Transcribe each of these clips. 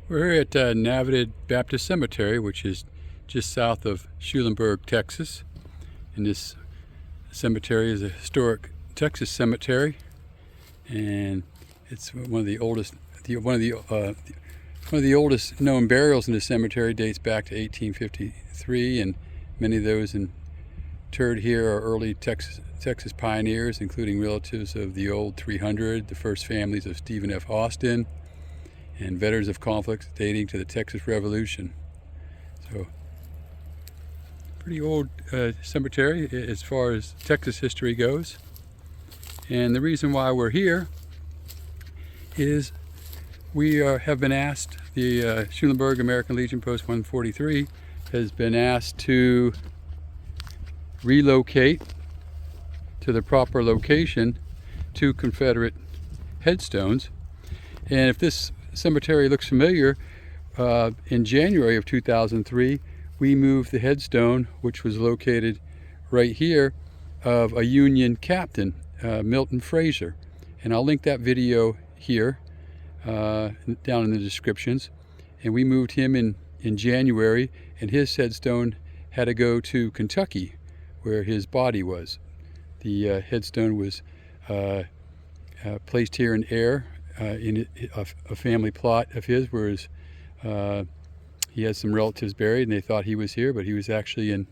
We're at Navidad Baptist Cemetery, which is just south of Schulenburg, Texas. And this cemetery is a historic Texas cemetery, and it's one of the oldest. One of the oldest known burials in the cemetery dates back to 1853, and many of those interred here are early Texas pioneers, including relatives of the old 300, the first families of Stephen F. Austin, and veterans of conflicts dating to the Texas Revolution. So, pretty old cemetery as far as Texas history goes. And the reason why we're here is we have been asked, the Schulenburg American Legion Post 143 has been asked to relocate to the proper location 2 Confederate headstones. And if this cemetery looks familiar, in January of 2003 we moved the headstone, which was located right here, of a Union Captain Milton Frazer, and I'll link that video here down in the descriptions. And we moved him in January, and his headstone had to go to Kentucky where his body was. The headstone was placed here in air in a family plot of his, whereas he had some relatives buried and they thought he was here, but he was actually in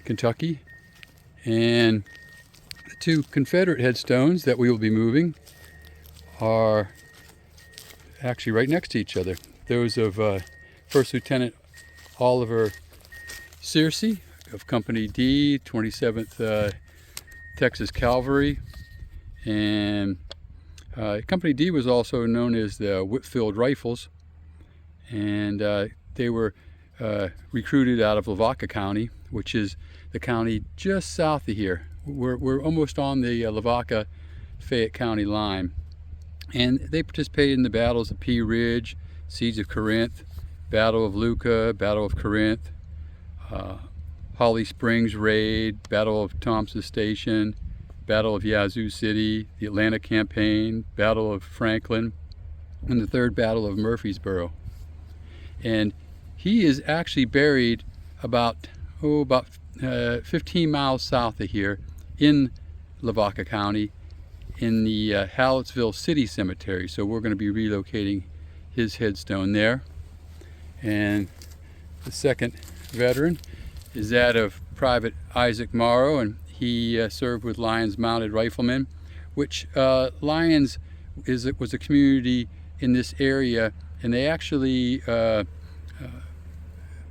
Kentucky. And the 2 Confederate headstones that we will be moving are actually right next to each other. Those of First Lieutenant Oliver Searcy of Company D, 27th Texas Cavalry, and Company D was also known as the Whitfield Rifles, and they were recruited out of Lavaca County, which is the county just south of here. We're almost on the Lavaca-Fayette County line. And they participated in the battles of Pea Ridge, Siege of Corinth, Battle of Lucca, Battle of Corinth, Holly Springs Raid, Battle of Thompson Station, Battle of Yazoo City, the Atlanta Campaign, Battle of Franklin, and the 3rd Battle of Murfreesboro. And he is actually buried about 15 miles south of here in Lavaca County in the Hallettsville City Cemetery. So we're going to be relocating his headstone there. And the 2nd veteran is that of Private Isaac Morrow, and he served with Lyons Mounted Riflemen, which Lyons was a community in this area, and they actually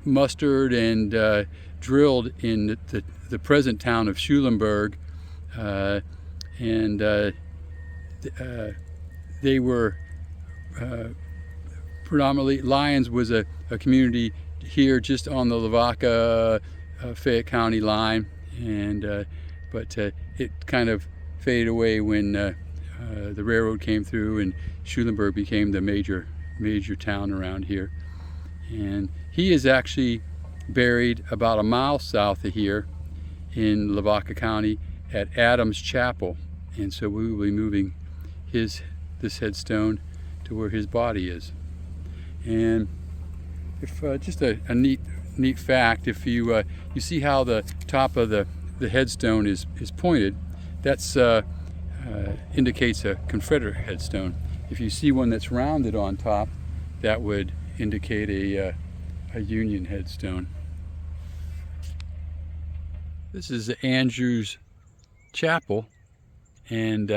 mustered and drilled in the present town of Schulenburg, and they were predominantly, Lyons was a community here just on the Lavaca Fayette County line, and but it kind of faded away when the railroad came through and Schulenburg became the major town around here. And he is actually buried about a mile south of here in Lavaca County at Adams Chapel, and so we will be moving this headstone to where his body is. And if just a neat fact, if you see how the top of the headstone is pointed, that's indicates a Confederate headstone. If you see one that's rounded on top, that would indicate a Union headstone. This is Andrews Chapel, and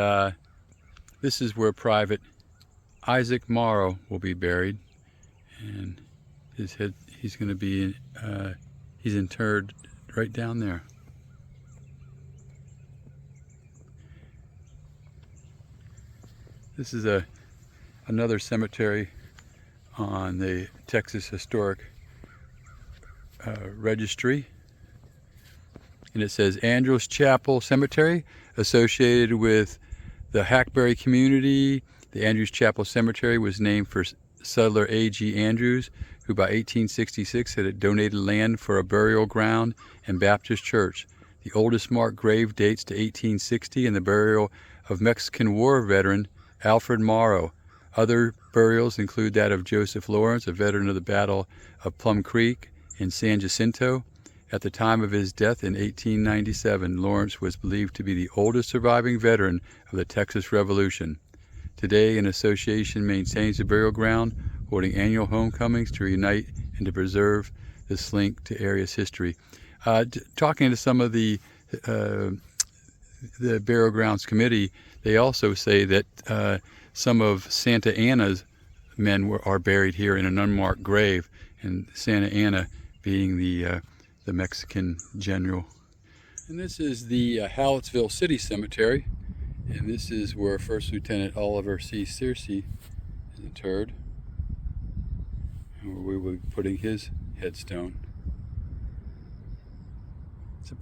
this is where Private Isaac Morrow will be buried, and he's going to be he's interred right down there. This is another cemetery on the Texas Historic Registry, and it says Andrews Chapel Cemetery, associated with the Hackberry community. The Andrews Chapel Cemetery was named for settler A.G. Andrews, who by 1866 had donated land for a burial ground and Baptist church. The oldest marked grave dates to 1860 and the burial of Mexican War veteran Alfred Morrow, Other burials include that of Joseph Lawrence, a veteran of the Battle of Plum Creek in San Jacinto. At the time of his death in 1897, Lawrence was believed to be the oldest surviving veteran of the Texas Revolution. Today, an association maintains the burial ground, holding annual homecomings to reunite and to preserve this link to area's history. Talking to some of the Burial Grounds Committee, they also say that some of Santa Anna's men are buried here in an unmarked grave, and Santa Anna being the Mexican general. And this is the Hallettsville City Cemetery, and this is where First Lieutenant Oliver Searcy is interred, and where we will be putting his headstone. It's a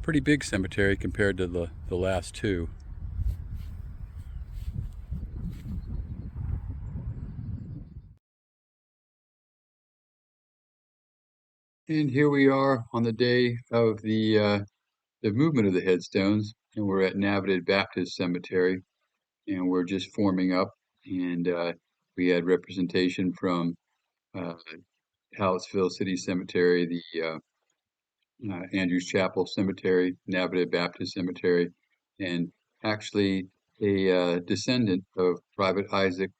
pretty big cemetery compared to the last two. And here we are on the day of the movement of the headstones, and we're at Navidad Baptist Cemetery, and we're just forming up. And we had representation from Hallettsville City Cemetery, the Andrews Chapel Cemetery, Navidad Baptist Cemetery, and actually a descendant of Private Isaac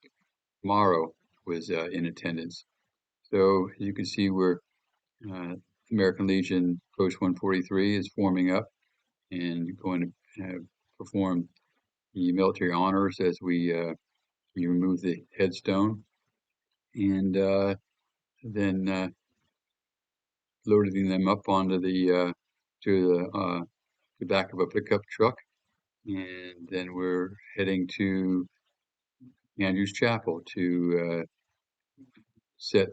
Morrow was in attendance. So as you can see, we're American Legion Post 143 is forming up and going to perform the military honors as we remove the headstone, and then loading them up onto the back of a pickup truck, and then we're heading to Andrews Chapel to set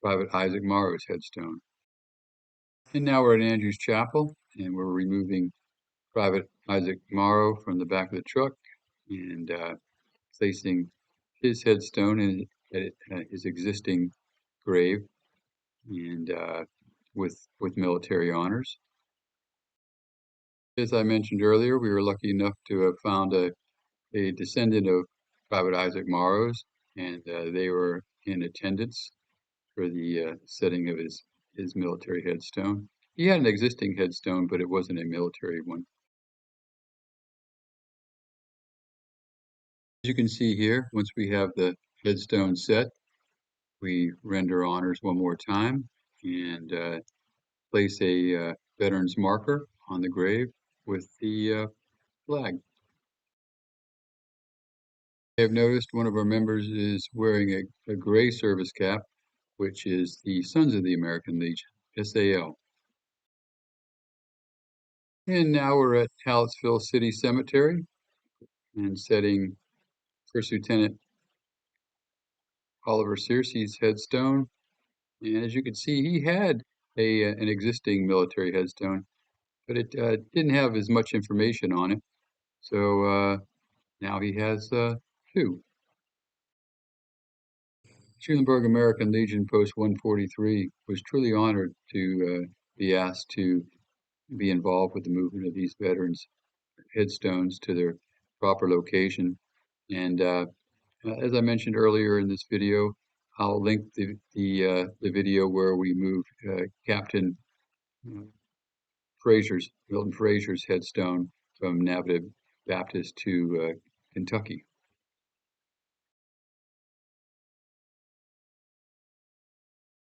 Private Isaac Morrow's headstone. And now we're at Andrews Chapel, and we're removing Private Isaac Morrow from the back of the truck and placing his headstone in his existing grave, and with military honors. As I mentioned earlier, we were lucky enough to have found a descendant of Private Isaac Morrow's, and they were in attendance for the setting of his military headstone. He had an existing headstone, but it wasn't a military one. As you can see here, once we have the headstone set, we render honors one more time and place a veteran's marker on the grave with the flag. I have noticed one of our members is wearing a gray service cap, which is the Sons of the American Legion, SAL. And now we're at Hallettsville City Cemetery and setting First Lieutenant Oliver Searcy's headstone. And as you can see, he had an existing military headstone, but it didn't have as much information on it. So now he has two. Schulenburg American Legion Post 143 was truly honored to be asked to be involved with the movement of these veterans' headstones to their proper location. And as I mentioned earlier in this video, I'll link the video where we move Captain Milton Frazer's headstone from Navidad Baptist to Kentucky.